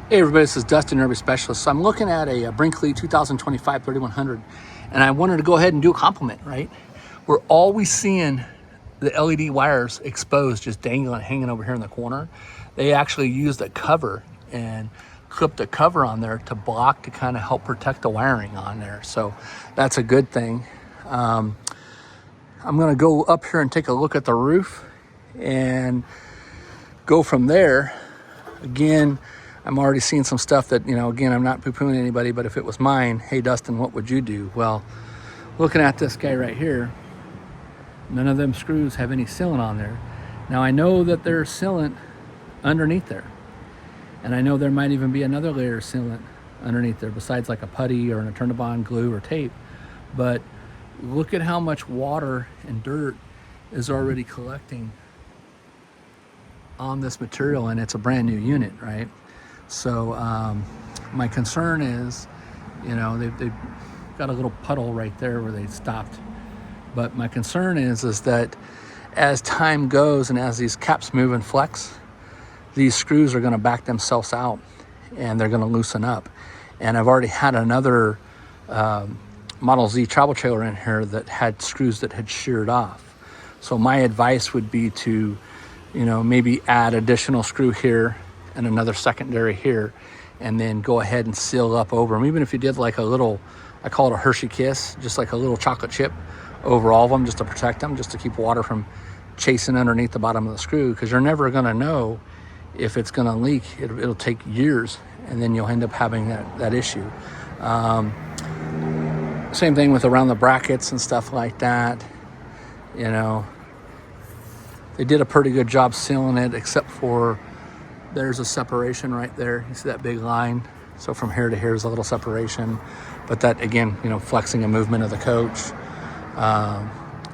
Hey everybody, this is Dustin, RV Specialist. So I'm looking at a Brinkley 2025 3100, and I wanted to go ahead and do a compliment, right? We're always seeing the LED wires exposed, just dangling, hanging over here in the corner. They actually used a cover and clipped a cover on there to block, to kind of help protect the wiring on there. So that's a good thing. I'm gonna go up here and take a look at the roof and go from there. Again, I'm already seeing some stuff that, again, I'm not poo-pooing anybody, but if it was mine, hey, Dustin, what would you do? Well, looking at this guy right here, none of them screws have any sealant on there. Now, I know that there's sealant underneath there, and I know there might even be another layer of sealant underneath there besides like a putty or an Eternabond glue or tape. But look at how much water and dirt is already collecting on this material, and it's a brand new unit, right? So my concern is, they've got a little puddle right there where they stopped. But my concern is that as time goes and as these caps move and flex, these screws are going to back themselves out and they're going to loosen up. And I've already had another Model Z travel trailer in here that had screws that had sheared off. So my advice would be to, maybe add additional screw here and another secondary here, and then go ahead and seal up over them. Even if you did like a little, I call it a Hershey kiss, just like a little chocolate chip over all of them, just to protect them, just to keep water from chasing underneath the bottom of the screw, because you're never gonna know if it's gonna leak. It'll take years, and then you'll end up having that issue. Same thing with around the brackets and stuff like that. They did a pretty good job sealing it, except for there's a separation right there. You see that big line? So from here to here is a little separation. But that, again, flexing a movement of the coach.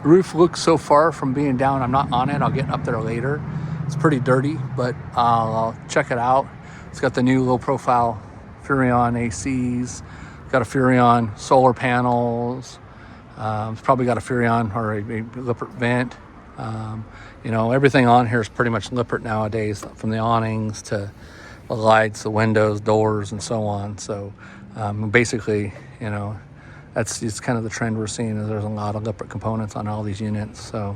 Roof looks so far from being down. I'm not on it. I'll get up there later. It's pretty dirty, but I'll check it out. It's got the new low profile Furrion ACs. Got a Furrion solar panels. It's probably got a Furrion or a Lippert vent. Everything on here is pretty much Lippert nowadays, from the awnings to the lights, the windows, doors, and so on. So basically, that's just kind of the trend we're seeing, is there's a lot of Lippert components on all these units. So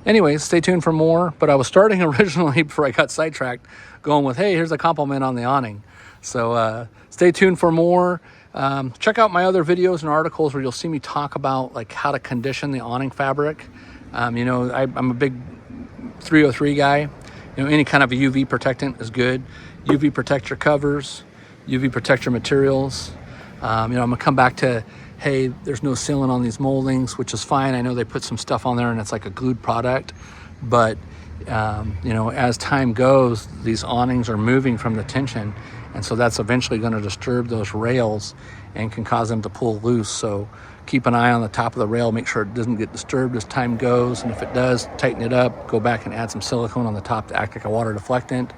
anyways, stay tuned for more. But I was starting originally, before I got sidetracked, going with, hey, here's a compliment on the awning. So stay tuned for more. Check out my other videos and articles where you'll see me talk about like how to condition the awning fabric. I'm a big 303 guy. Any kind of a UV protectant is good. UV protect your covers, UV protect your materials. I'm gonna come back to, hey, there's no sealant on these moldings, which is fine. I know they put some stuff on there and it's like a glued product, but as time goes, these awnings are moving from the tension, and so that's eventually going to disturb those rails and can cause them to pull loose. So keep an eye on the top of the rail, make sure it doesn't get disturbed as time goes, and if it does, tighten it up, go back and add some silicone on the top to act like a water deflectant.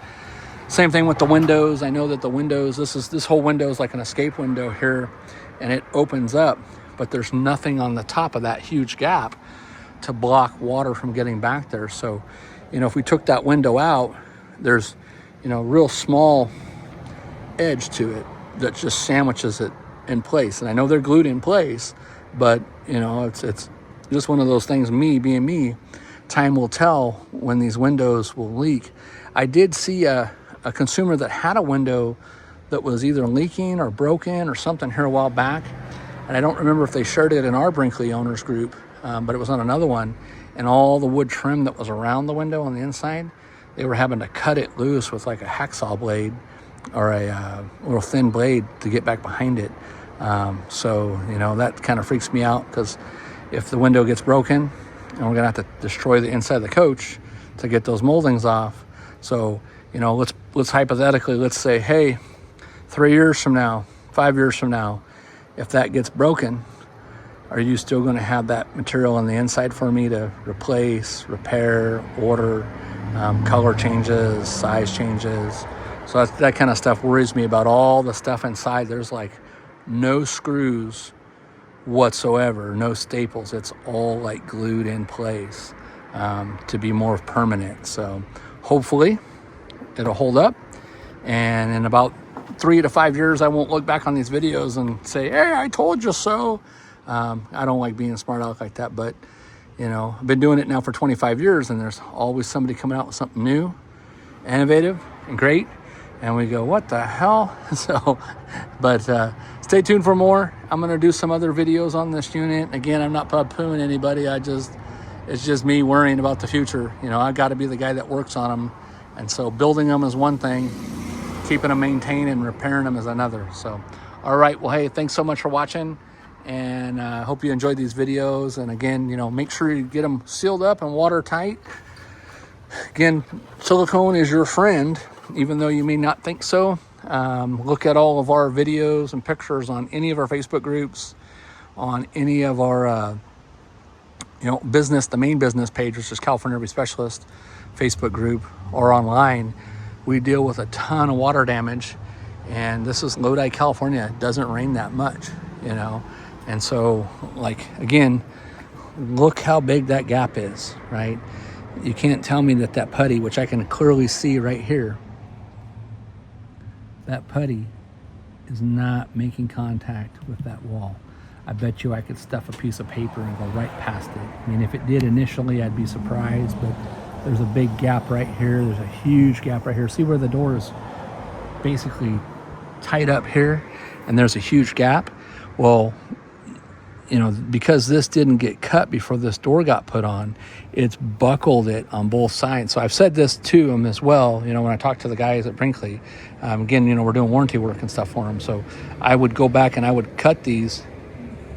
Same thing with the windows. I know that the windows, this whole window is like an escape window here, and it opens up, but there's nothing on the top of that huge gap to block water from getting back there. So if we took that window out, there's real small edge to it that just sandwiches it in place. And I know they're glued in place, but it's just one of those things. Me being me, time will tell when these windows will leak. I did see a consumer that had a window that was either leaking or broken or something here a while back, and I don't remember if they shared it in our Brinkley owners group, but it was on another one, and all the wood trim that was around the window on the inside, they were having to cut it loose with like a hacksaw blade or a little thin blade to get back behind it. So that kind of freaks me out, because if the window gets broken, and we're gonna have to destroy the inside of the coach to get those moldings off. So let's hypothetically, let's say, hey, 3 years from now, 5 years from now, if that gets broken, are you still going to have that material on the inside for me to replace, repair, order, color changes, size changes? So that kind of stuff worries me about all the stuff inside. There's like no screws whatsoever, no staples. It's all like glued in place to be more permanent. So hopefully it'll hold up, and in about 3 to 5 years, I won't look back on these videos and say, hey, I told you so. I don't like being a smart aleck like that, but you know, I've been doing it now for 25 years, and there's always somebody coming out with something new, innovative, and great. And we go, what the hell? So, but stay tuned for more. I'm going to do some other videos on this unit. Again, I'm not poo-pooing anybody. It's just me worrying about the future. You know, I got to be the guy that works on them. And so building them is one thing, keeping them maintained and repairing them is another. So, all right. Well, hey, thanks so much for watching. And I hope you enjoyed these videos. And again, you know, make sure you get them sealed up and watertight. Again, silicone is your friend, even though you may not think so. Look at all of our videos and pictures on any of our Facebook groups, on any of our, business, the main business page, which is California RV Specialist Facebook group, or online. We deal with a ton of water damage, and this is Lodi, California. It doesn't rain that much, you know. And so, like, again, look how big that gap is, right? You can't tell me that putty, which I can clearly see right here, that putty is not making contact with that wall. I bet you I could stuff a piece of paper and go right past it. I mean, if it did initially, I'd be surprised, but there's a big gap right here. There's a huge gap right here. See where the door is basically tied up here, and there's a huge gap? Well, you know, because this didn't get cut before this door got put on, it's buckled it on both sides. So I've said this to them as well, you know, when I talk to the guys at Brinkley. Again, you know, we're doing warranty work and stuff for them. So I would go back and I would cut these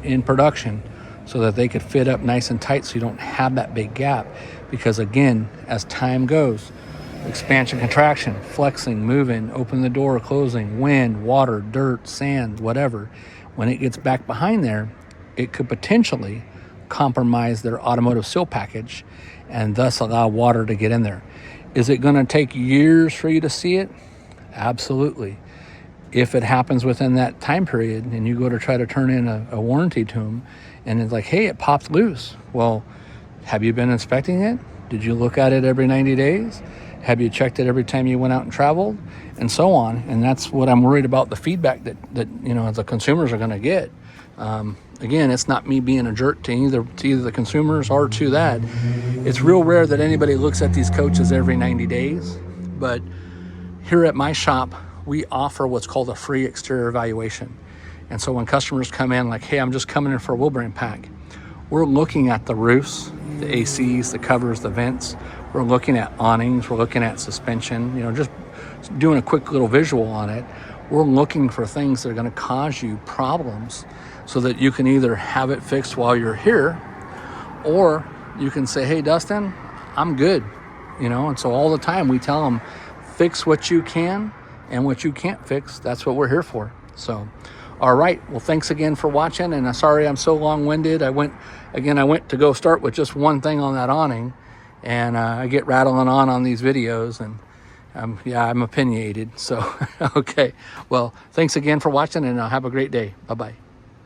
in production so that they could fit up nice and tight so you don't have that big gap. Because again, as time goes, expansion, contraction, flexing, moving, open the door, closing, wind, water, dirt, sand, whatever, when it gets back behind there, it could potentially compromise their automotive seal package and thus allow water to get in there. Is it going to take years for you to see it? Absolutely. If it happens within that time period and you go to try to turn in a warranty to them and it's like, hey, it popped loose. Well, have you been inspecting it? Did you look at it every 90 days? Have you checked it every time you went out and traveled? And so on. And that's what I'm worried about, the feedback that you know, the consumers are going to get. Again, it's not me being a jerk to either the consumers or to that. It's real rare that anybody looks at these coaches every 90 days. But here at my shop, we offer what's called a free exterior evaluation. And so when customers come in like, hey, I'm just coming in for a wheel bearing pack, we're looking at the roofs, the ACs, the covers, the vents. We're looking at awnings. We're looking at suspension, you know, just doing a quick little visual on it. We're looking for things that are going to cause you problems so that you can either have it fixed while you're here, or you can say, hey, Dustin, I'm good, you know. And so all the time we tell them, fix what you can, and what you can't fix, that's what we're here for. So, all right. Well, thanks again for watching. And sorry I'm so long-winded. I went to go start with just one thing on that awning, and I get rattling on these videos, and I'm opinionated. So, okay. Well, thanks again for watching, and have a great day. Bye-bye.